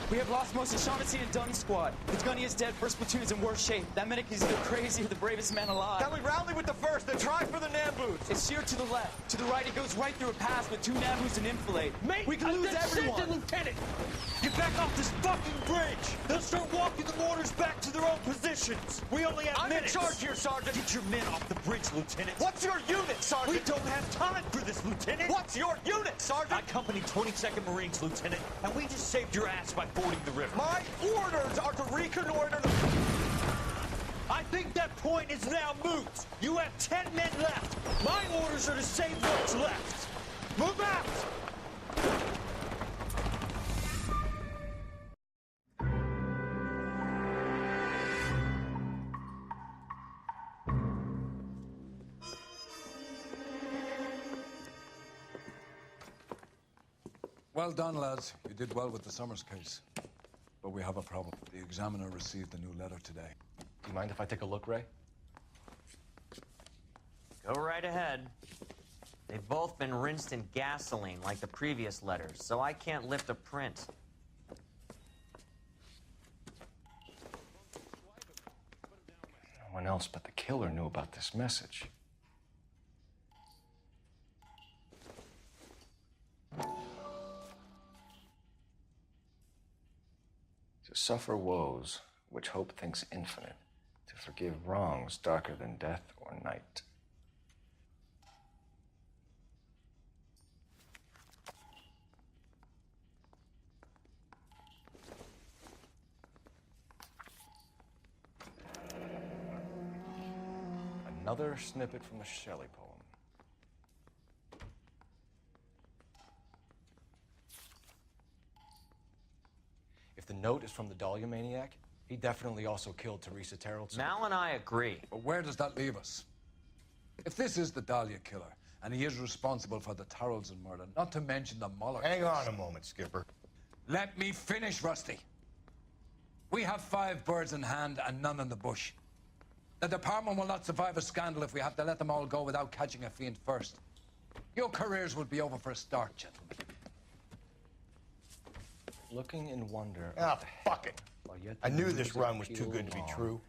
We have lost most of Shaughnessy and Dunn's squad. The gunny is dead, first platoon is in worse shape. That medic is either crazy or the bravest man alive. Can we rally with the first and try for the Namboos? It's sheer to the left. To the right, it goes right through a pass with 2 Namboos and enfilade. Mate, we can lose everyone. Lieutenant! Get back off this fucking bridge! They'll start walking the mortars back to their own positions. We only have minutes. I'm in charge here, Sergeant. Get your men off the bridge, Lieutenant. What's your unit, Sergeant? We don't have time for this, Lieutenant. What's your unit, Sergeant? I company 22nd Marines, Lieutenant, and we just saved your ass by fording the river. My orders are to reconnoiter the... I think that point is now moot. You have 10 men left. My orders are to save what's left. Move out! Well done, lads. You did well with the Summers case. But we have a problem. The examiner received a new letter today. Do you mind if I take a look, Ray? Go right ahead. They've both been rinsed in gasoline like the previous letters, so I can't lift a print. No one else but the killer knew about this message. To suffer woes which hope thinks infinite, to forgive wrongs darker than death or night. Another snippet from the Shelley poem. If the note is from the Dahlia maniac, he definitely also killed Teresa Terrell. Mal and I agree. But where does that leave us? If this is the Dahlia killer, and he is responsible for the Tarrelson murder, not to mention the Muller Hang case. on a moment, Skipper. Let me finish, Rusty. We have 5 birds in hand and none in the bush. The department will not survive a scandal if we have to let them all go without catching a fiend first. Your careers will be over for a start, gentlemen. Looking in wonder. Ah, fuck it. While yet I the knew this music run was too pealed good to be on, true.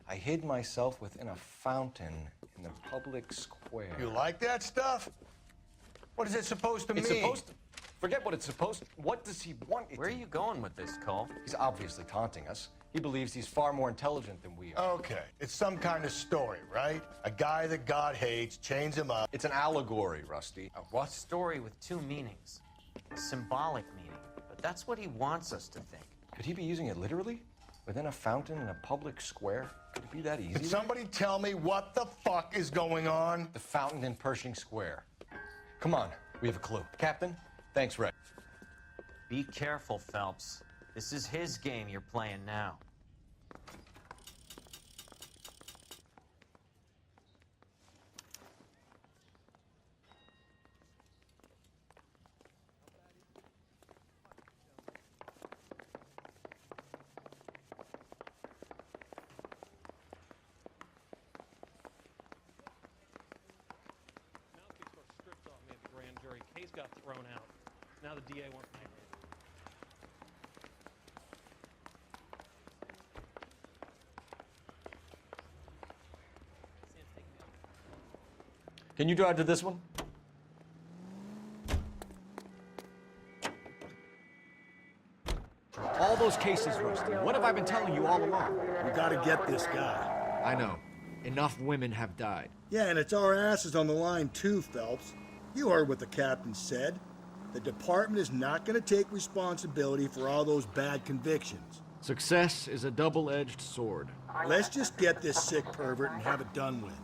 I hid myself within a fountain in the public square. You like that stuff? What is it supposed to mean? It's supposed to... Forget what it's supposed to... What does he want it Where are to... you going with this, Cole? He's obviously taunting us. He believes he's far more intelligent than we are. Okay, it's some kind of story, right? A guy that God hates, chains him up. It's an allegory, Rusty. A what? Story with 2 meanings. A symbolic meaning. But that's what he wants us to think. Could he be using it literally? Within a fountain in a public square? Could it be that easy? Can somebody tell me what the fuck is going on? The fountain in Pershing Square. Come on, we have a clue. Captain, thanks, Ray. Be careful, Phelps. This is his game you're playing now. Case got thrown out. Now the DA wants to make it. Can you drive to this one? All those cases, Rusty. What have I been telling you all along? We gotta get this guy. I know. Enough women have died. Yeah, and it's our asses on the line too, Phelps. You heard what the captain said. The department is not gonna take responsibility for all those bad convictions. Success is a double-edged sword. Let's just get this sick pervert and have it done with.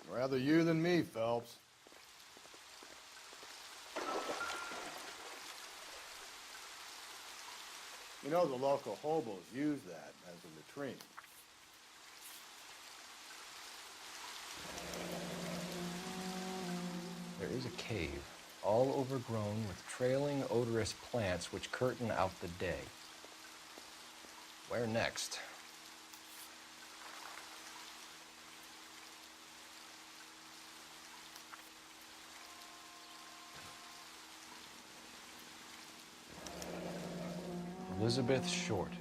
Rather you than me, Phelps. You know the local hobos use that as a latrine. There is a cave all overgrown with trailing, odorous plants which curtain out the day. Where next? Elizabeth Short,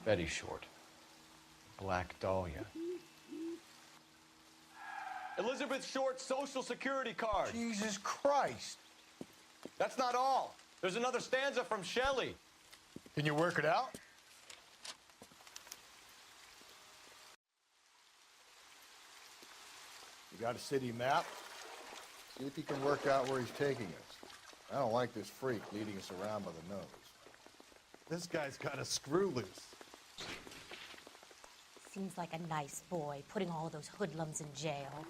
Betty Short, Black Dahlia. Elizabeth Short's Social Security card. Jesus Christ. That's not all. There's another stanza from Shelley. Can you work it out? You got a city map? See if you can work out where he's taking us. I don't like this freak leading us around by the nose. This guy's got a screw loose. Seems like a nice boy, putting all those hoodlums in jail.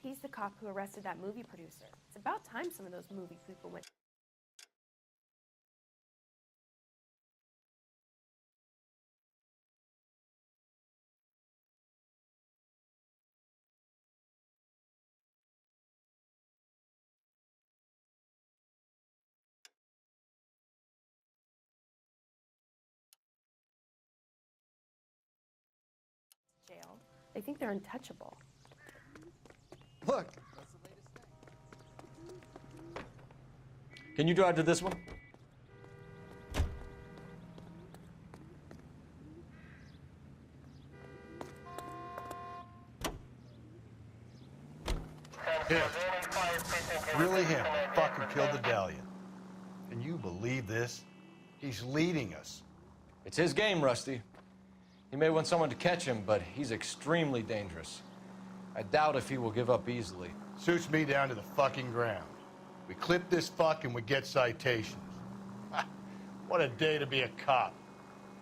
He's the cop who arrested that movie producer. It's about time some of those movie people went. Jail. They think they're untouchable. Look. Can you drive to this one? Him. Really him. Fucking killed the Dahlia. Can you believe this? He's leading us. It's his game, Rusty. He may want someone to catch him, but he's extremely dangerous. I doubt if he will give up easily. Suits me down to the fucking ground. We clip this fuck and we get citations. What a day to be a cop.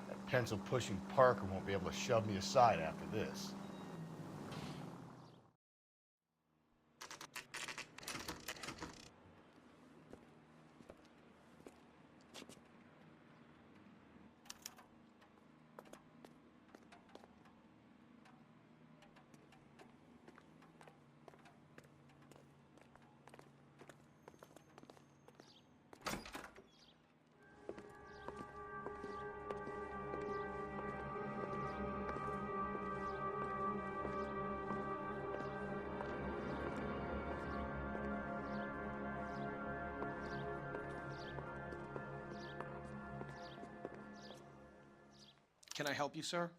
That pencil-pushing Parker won't be able to shove me aside after this. Can I help you, sir?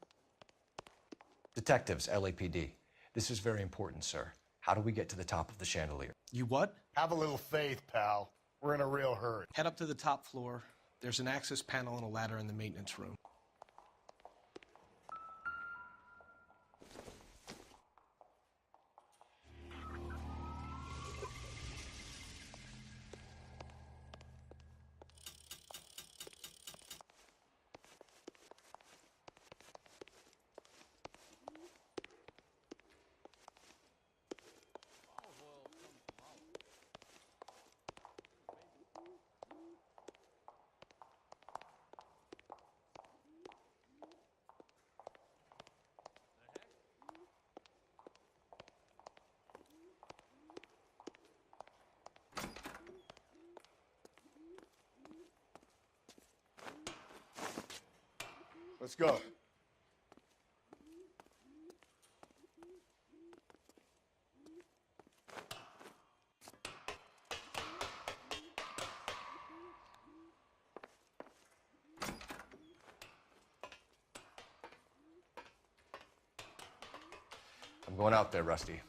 Detectives, LAPD. This is very important, sir. How do we get to the top of the chandelier? You what? Have a little faith, pal. We're in a real hurry. Head up to the top floor. There's an access panel and a ladder in the maintenance room. Let's go. I'm going out there, Rusty.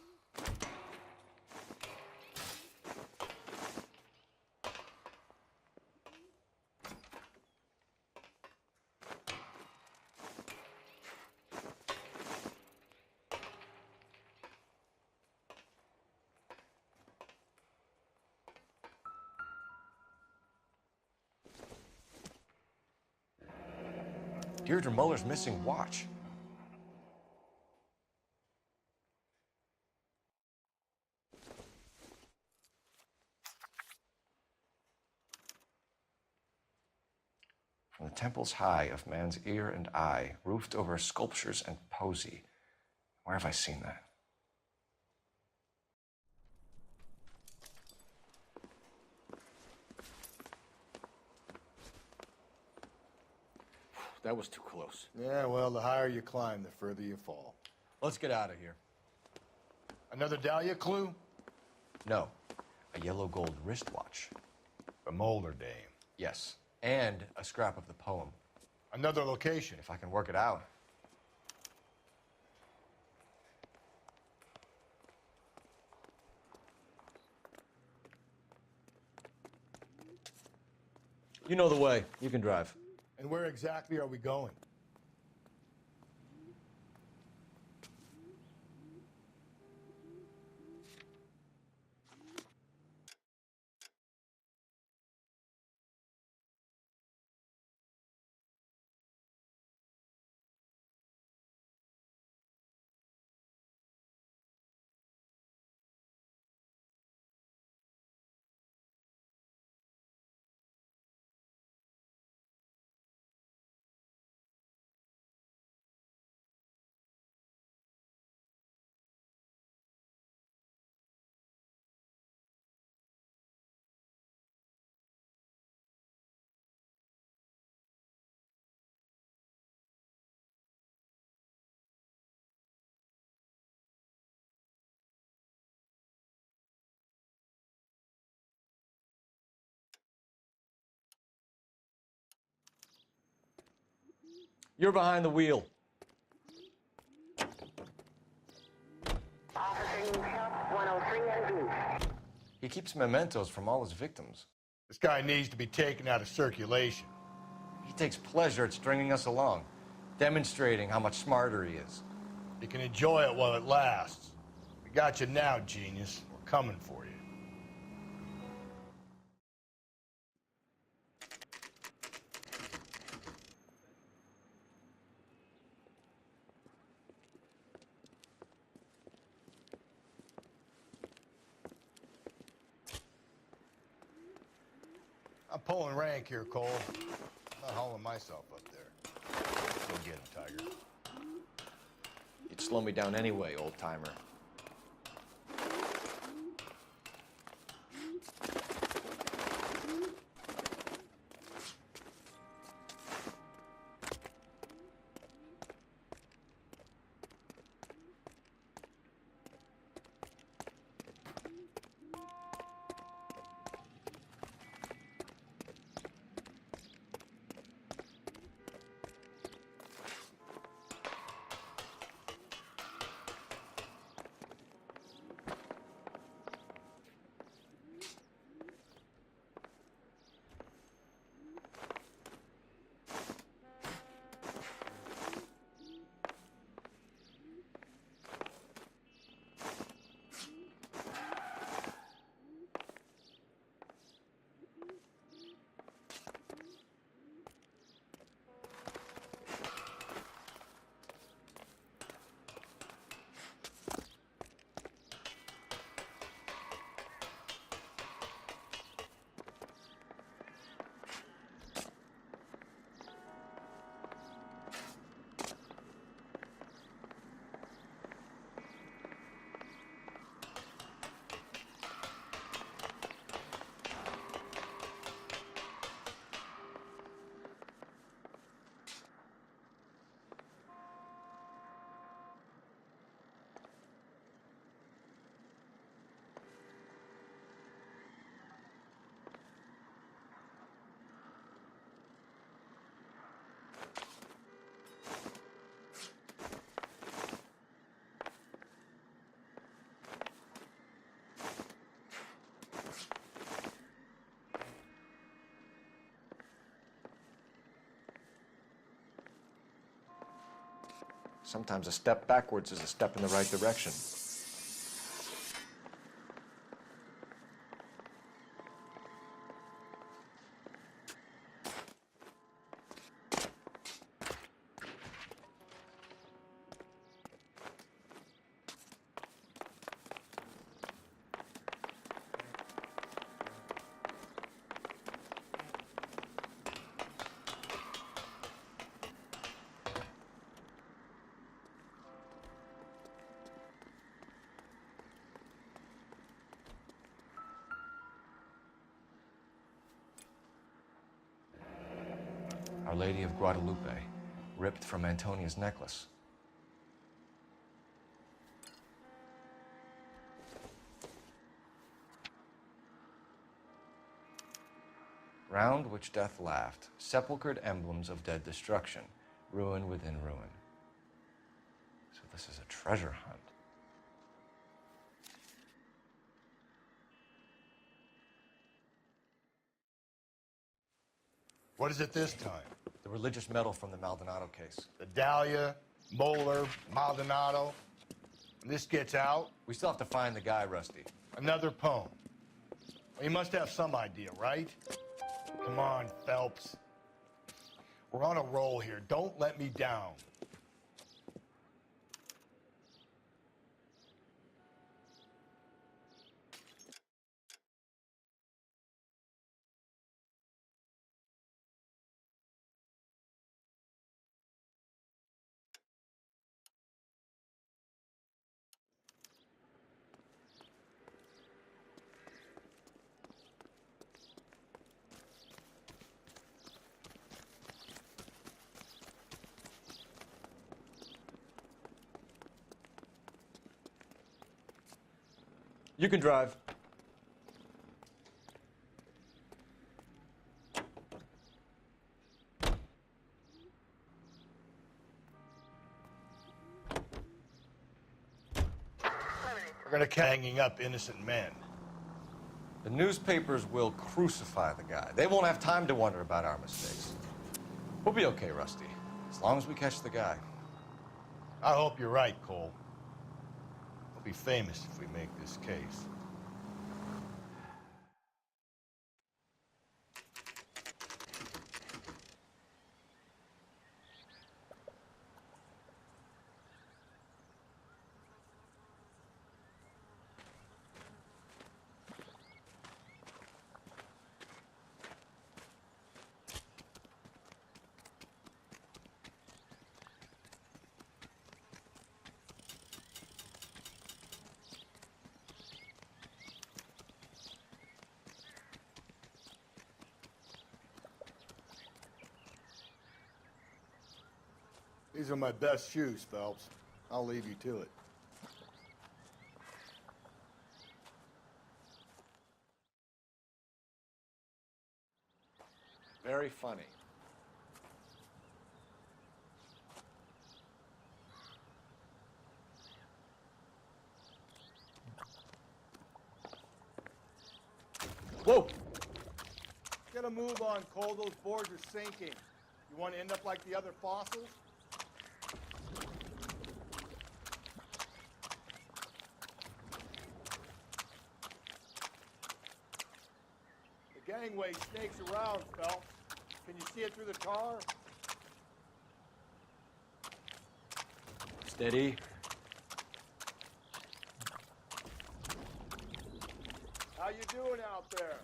Deirdre Muller's missing watch. From the temples high of man's ear and eye, roofed over sculptures and poesy. Where have I seen that? that was too close. Yeah, well, the higher you climb, the further you fall. Let's get out of here. Another Dahlia clue? No, a yellow gold wristwatch. The Molder dame. Yes, and a scrap of the poem. Another location. If I can work it out. You know the way. You can drive. And where exactly are we going? You're behind the wheel. He keeps mementos from all his victims. This guy needs to be taken out of circulation. He takes pleasure at stringing us along, demonstrating how much smarter he is. You can enjoy it while it lasts. We got you now, genius. We're coming for you. I'm pulling rank here, Cole. I'm not hauling myself up there. Go get him, Tiger. You'd slow me down anyway, old-timer. Sometimes a step backwards is a step in the right direction. Our Lady of Guadalupe. ripped from Antonia's necklace. Round which death laughed, sepulchred emblems of dead destruction, ruin within ruin. So this is a treasure hunt. What is it this time? The religious medal from the Maldonado case. The Dahlia, Moeller, Maldonado. When this gets out, We still have to find the guy, Rusty. another poem. Well, you must have some idea, right? Come on, Phelps. We're on a roll here. Don't let me down. You can drive. We're gonna keep hanging up innocent men. The newspapers will crucify the guy. They won't have time to wonder about our mistakes. We'll be okay, Rusty, as long as we catch the guy. I hope you're right, Cole. We'll be famous if we make this case. These are my best shoes, Phelps. I'll leave you to it. Very funny. Whoa! Get a move on, Cole. Those boards are sinking. You want to end up like the other fossils? The gangway snakes around, Phelps. Can you see it through the tar? Steady. How you doing out there?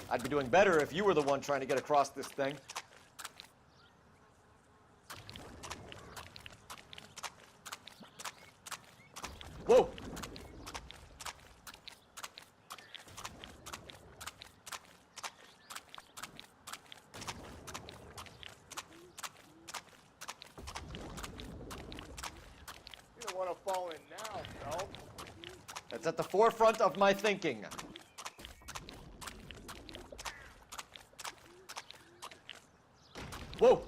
I'd be doing better if you were the one trying to get across this thing. Whoa! You don't want to fall in now, Phelps. That's at the forefront of my thinking. Whoa!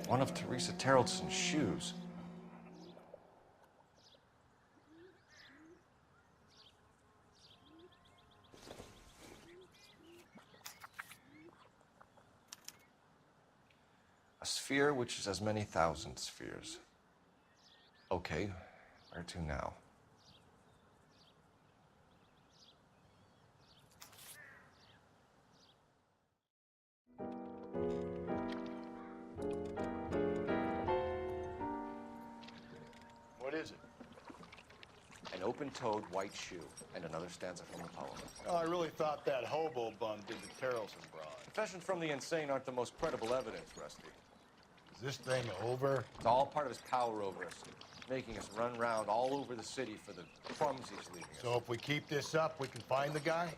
One of Teresa Terreldson's shoes. A sphere which is as many thousand spheres. Okay, where to now? What is it? An an open-toed white shoe, and another stanza from the poem. Oh, I really thought that hobo bum did the Terrelson broad. Confessions from the insane aren't the most credible evidence, Rusty. Is this thing over? It's all part of his power over us, making us run round all over the city for the crumbs he's leaving us. So if we keep this up, we can find the guy?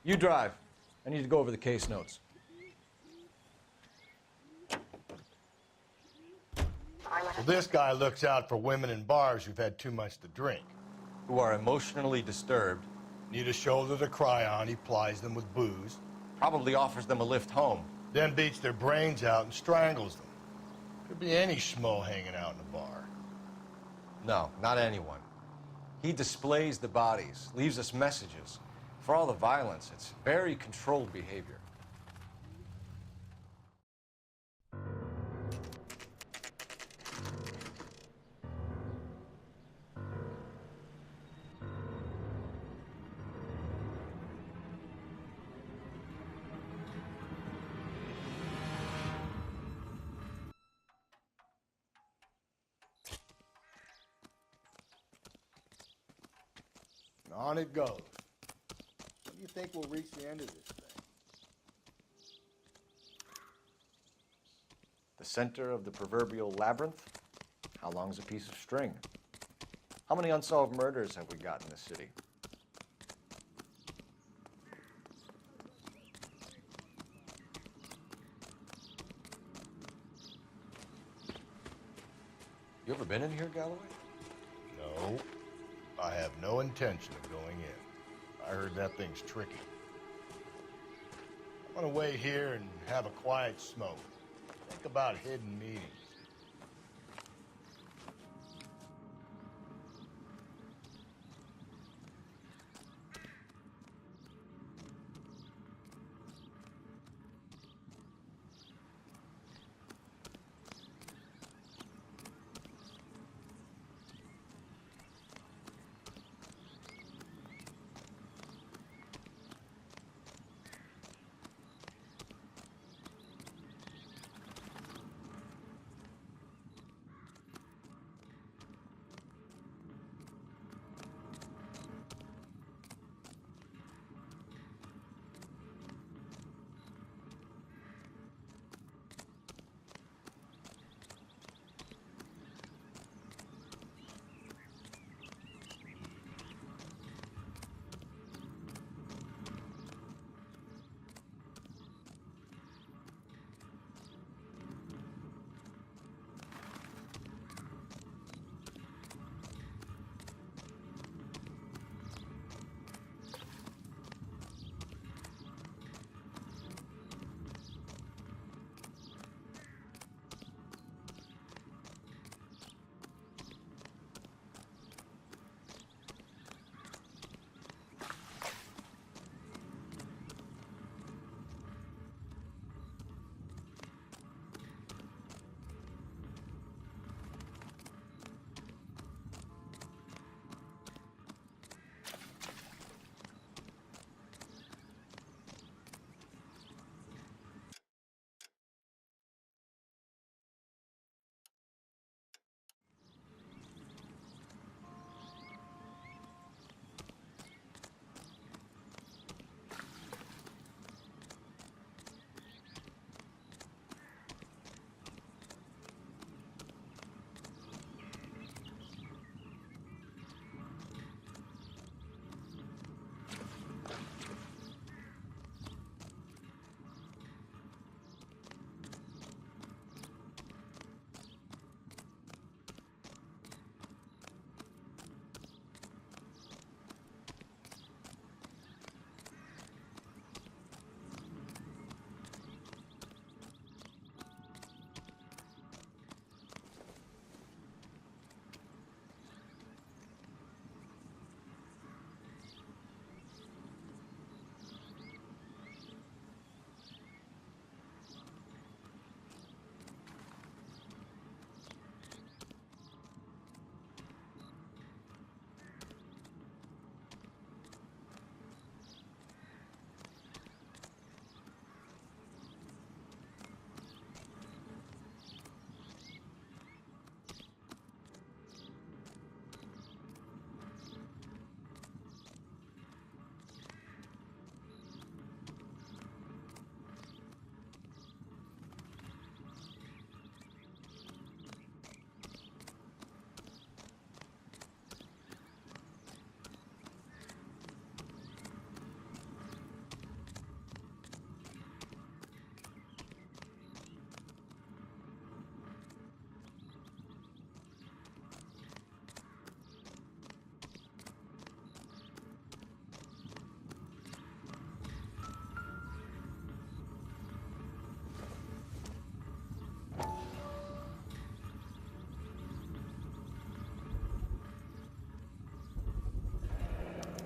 You drive. I need to go over the case notes. Well, this guy looks out for women in bars who've had too much to drink. Who are emotionally disturbed. Need a shoulder to cry on, he plies them with booze. Probably offers them a lift home. Then beats their brains out and strangles them. Could be any schmo hanging out in a bar. No, not anyone. He displays the bodies, leaves us messages. For all the violence, it's very controlled behavior. On it goes. When do you think we'll reach the end of this thing? The center of the proverbial labyrinth? How long's a piece of string? How many unsolved murders have we got in this city? You ever been in here, Galloway? No. I have no intention of going in. I heard that thing's tricky. I'm gonna wait here and have a quiet smoke. Think about hidden meetings.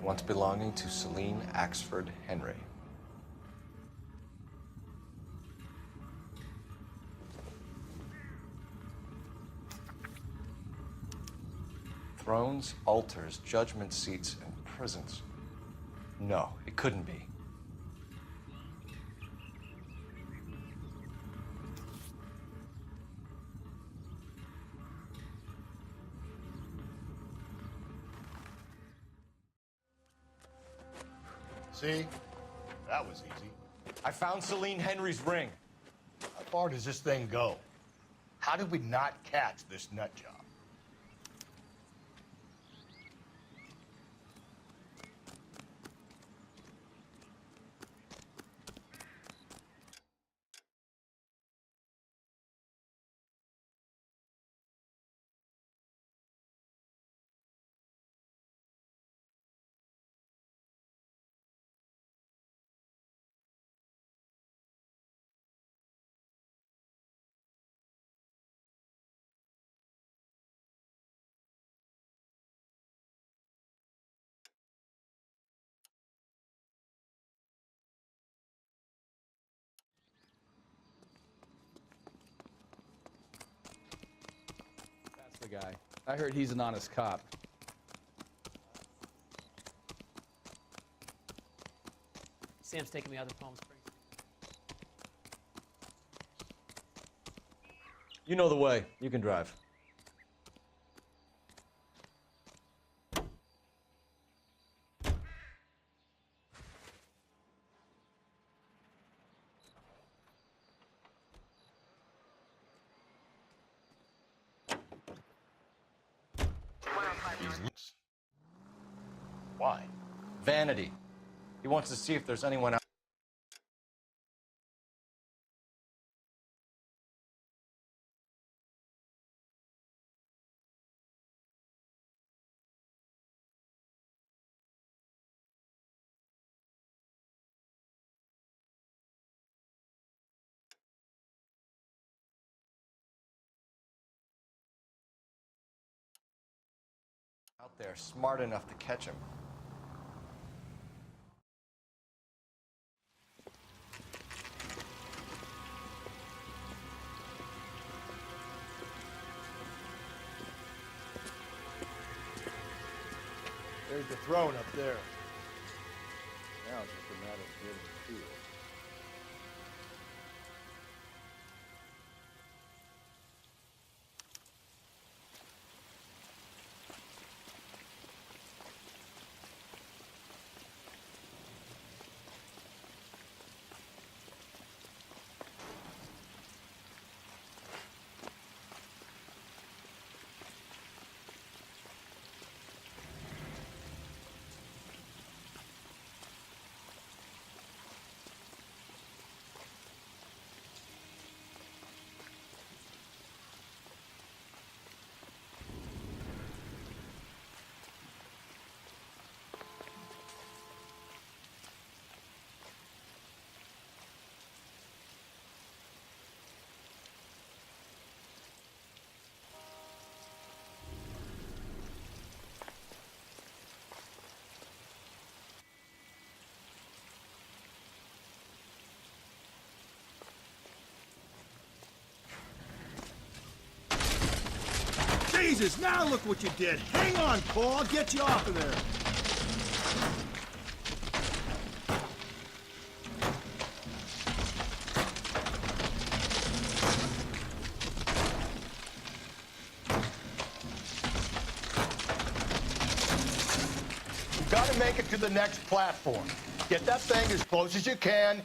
once belonging to Celine Axford Henry. Thrones, altars, judgment seats, and prisons. No, it couldn't be. See? That was easy. I found Celine Henry's ring. How far does this thing go? How did we not catch this nut job? That's the guy. I heard he's an honest cop. Sam's taking me out of Palm Springs. You know the way. You can drive. Why? Vanity. He wants to see if there's anyone out there smart enough to catch him. There's the throne up there. Now it's just a matter of getting the field. Jesus, now look what you did. Hang on, Paul. I'll get you off of there. You gotta make it to the next platform. Get that thing as close as you can.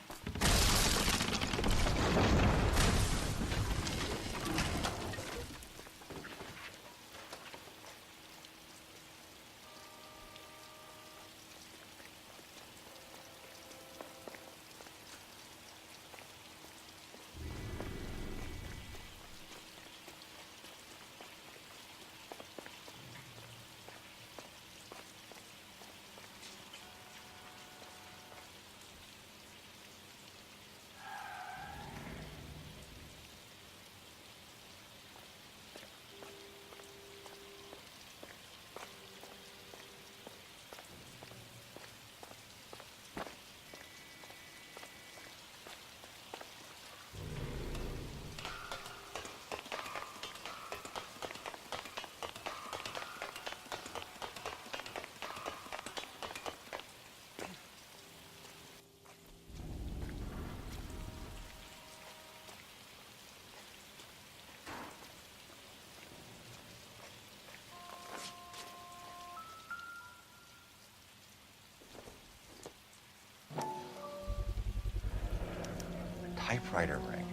typewriter ring.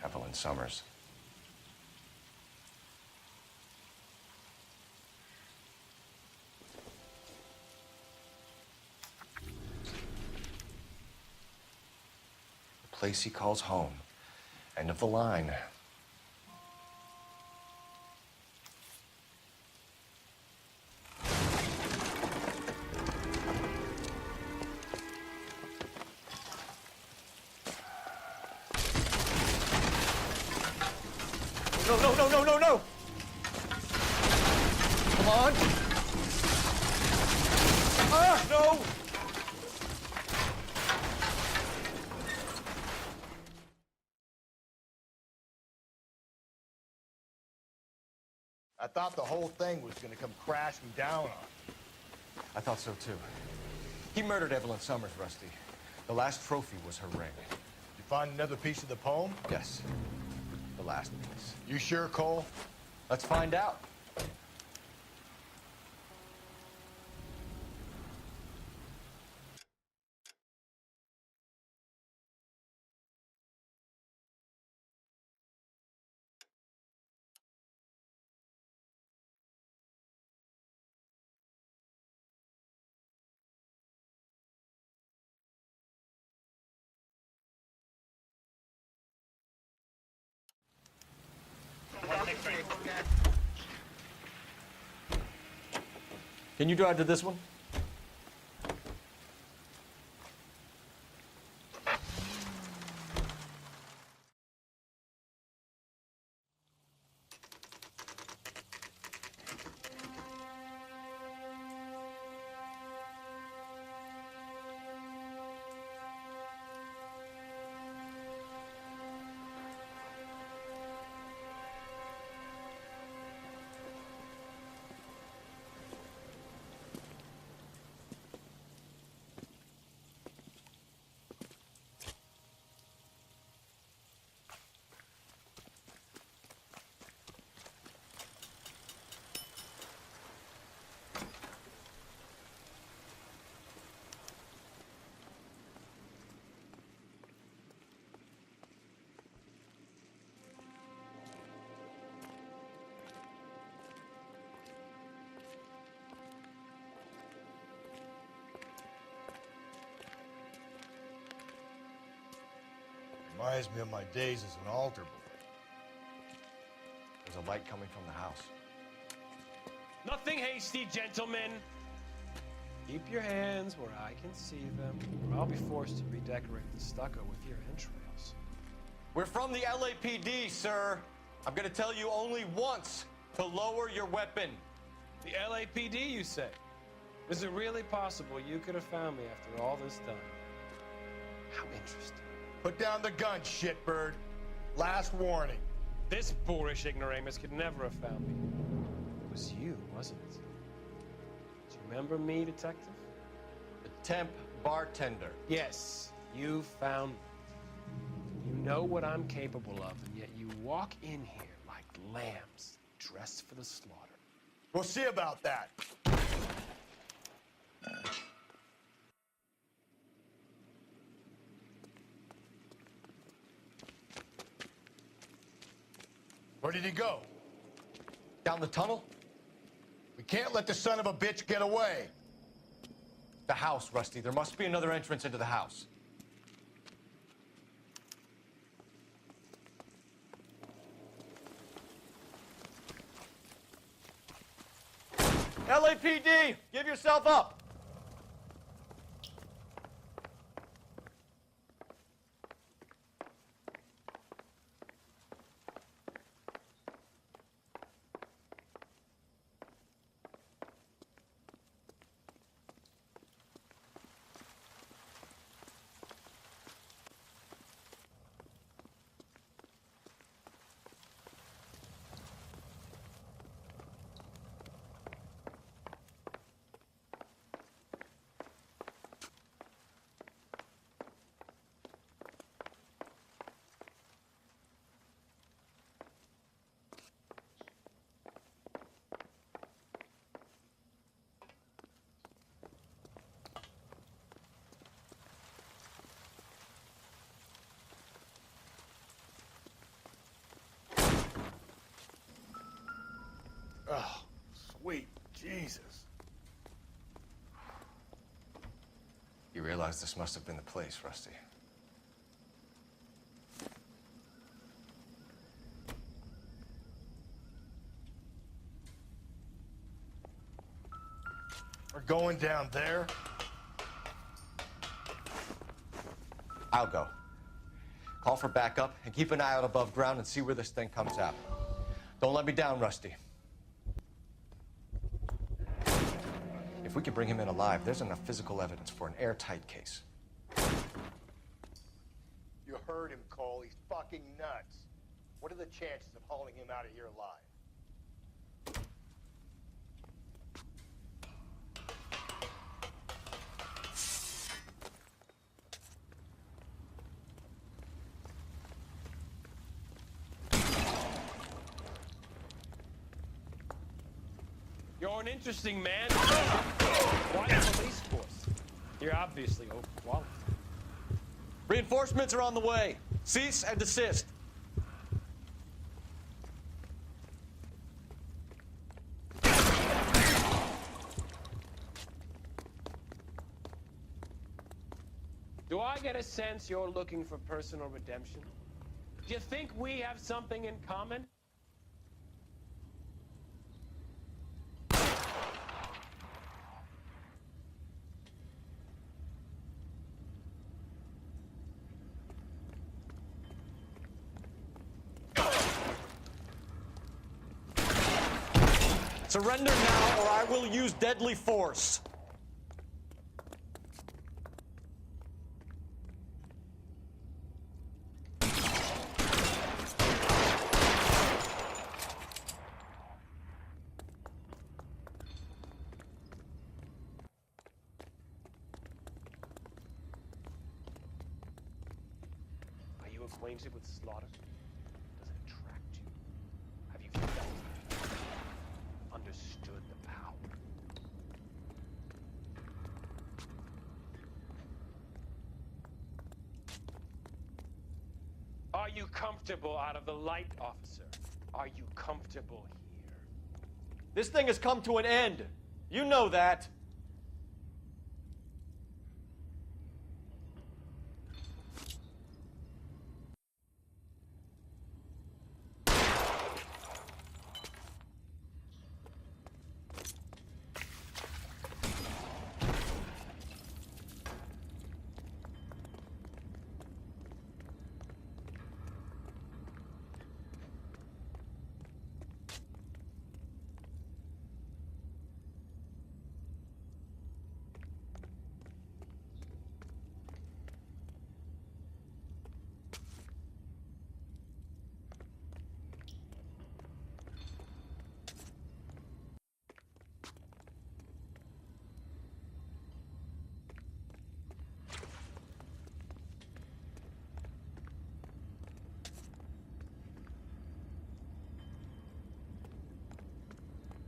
Evelyn Summers. The place he calls home. End of the line. No! Come on! Ah, no! I thought the whole thing was gonna come crashing down on us. I thought so too. He murdered Evelyn Summers, Rusty. The last trophy was her ring. You find another piece of the poem? Yes. The last piece. You sure, Cole? Let's find out. Can you drive to this one? Reminds me of my days as an altar boy. There's a light coming from the house. Nothing hasty, gentlemen. Keep your hands where I can see them, or I'll be forced to redecorate the stucco with your entrails. We're from the LAPD, sir. I'm gonna tell you only once to lower your weapon. The LAPD, you say? Is it really possible you could have found me after all this time? How interesting. Put down the gun, shitbird. Last warning. This boorish ignoramus could never have found me. It was you, wasn't it? Do you remember me, detective? The temp bartender. Yes, you found me. You know what I'm capable of, and yet you walk in here like lambs dressed for the slaughter. We'll see about that. Where did he go? Down the tunnel? We can't let the son of a bitch get away. The house, Rusty. There must be another entrance into the house. LAPD, give yourself up. realize this must have been the place, Rusty. We're going down there. I'll go. Call for backup and keep an eye out above ground and see where this thing comes out. Don't let me down, Rusty. If we can bring him in alive, there's enough physical evidence for an airtight case. You heard him, Cole. He's fucking nuts. What are the chances of hauling him out of here alive? You're an interesting man. Why the police force? You're obviously overqualified. Reinforcements are on the way. Cease and desist. Do I get a sense you're looking for personal redemption? Do you think we have something in common? Surrender now, or I will use deadly force. Are you acquainted with slaughter? Does it attract you? Have you felt it? Understood the power? Are you comfortable out of the light, officer? Are you comfortable here? This thing has come to an end. You know that.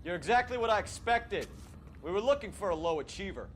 You're exactly what I expected. We were looking for a low achiever.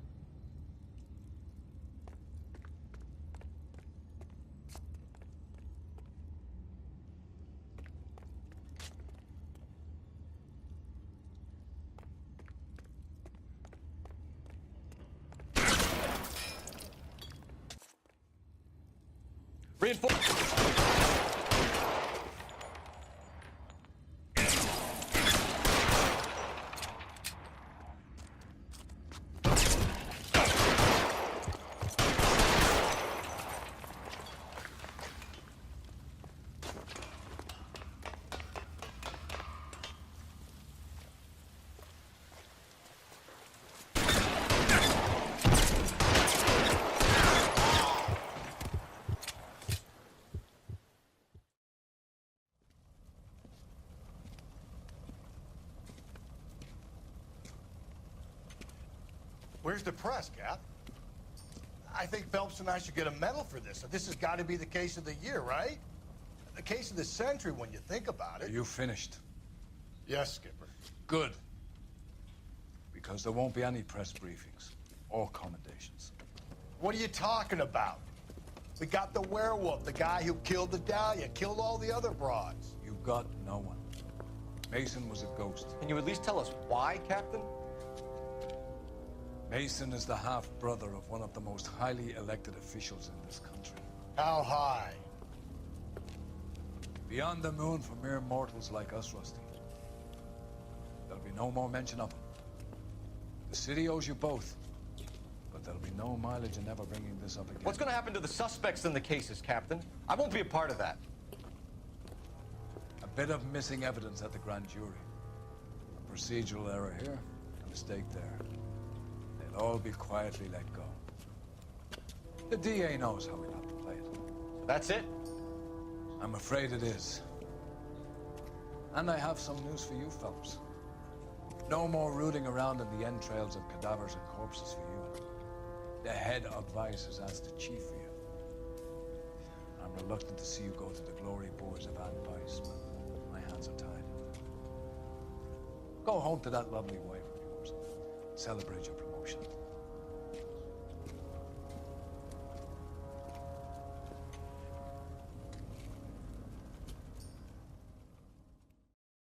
Where's the press, Cap? I think Phelps and I should get a medal for this. This has got to be the case of the year, right? The case of the century when you think about it. Are you finished? Yes, Skipper. Good. Because there won't be any press briefings or commendations. What are you talking about? We got the werewolf, the guy who killed the Dahlia, killed all the other broads. You got no one. Mason was a ghost. Can you at least tell us why, Captain? Mason is the half-brother of one of the most highly elected officials in this country. How high? Beyond the moon for mere mortals like us, Rusty. There'll be no more mention of him. The city owes you both, but there'll be no mileage in ever bringing this up again. What's gonna happen to the suspects in the cases, Captain? I won't be a part of that. A bit of missing evidence at the grand jury. A procedural error here, a mistake there. They'll all be quietly let go. The DA knows how we have to play it. That's it? I'm afraid it is. And I have some news for you, Phelps. No more rooting around in the entrails of cadavers and corpses for you. The head of Vice has asked the chief for you. I'm reluctant to see you go to the glory boards of Ann Vice, but my hands are tied. Go home to that lovely wife of yours. Celebrate your promotion.